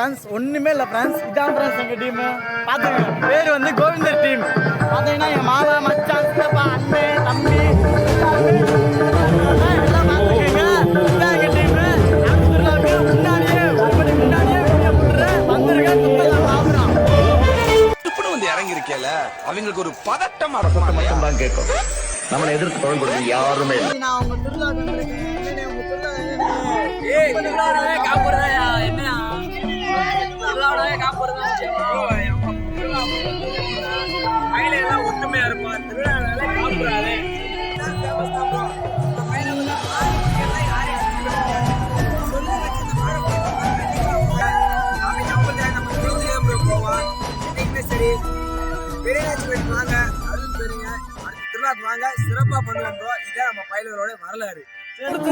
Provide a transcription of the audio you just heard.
Friends, ஒண்ணுமே இல்லை friends. இதான் ஃப்ரெண்ட்ஸ் எங்க டீம். பாத்துக்கோங்க, பேர் வந்து கோவிந்தர் டீம். பாத்தீங்கன்னா எங்க மாமா, மச்சான், சித்தப்பா, அண்ணன், தம்பி எல்லாம் பாத்துக்கோங்க. இதான் எங்க டீம். முன்னாடியே ஒரு மணி முன்னாடியே வந்துருங்க. வந்து இறங்கி இருக்கேல, அவங்களுக்கு ஒரு பதட்டம் மட்டும் தான் கேட்கும். நம்மளை எதிர்த்து தொழில் கொடுத்து யாருமே இல்லை. நான் உங்க திருவிழாவுக்கு வந்திருக்கேன். உங்க திருவிழாவே காப்புறதா என்ன திருவிழாவே காப்புறதா கையில எல்லாம் ஒற்றுமையா இருப்பான். திருவிழாவே காப்புறாரு. வாங்க அருள் பெறுங்க. அடுத்த திருவிழாக்கு வாங்க, சிறப்பா பண்ணுவோம். இதான் நம்ம பயிலரோட வரலாறு.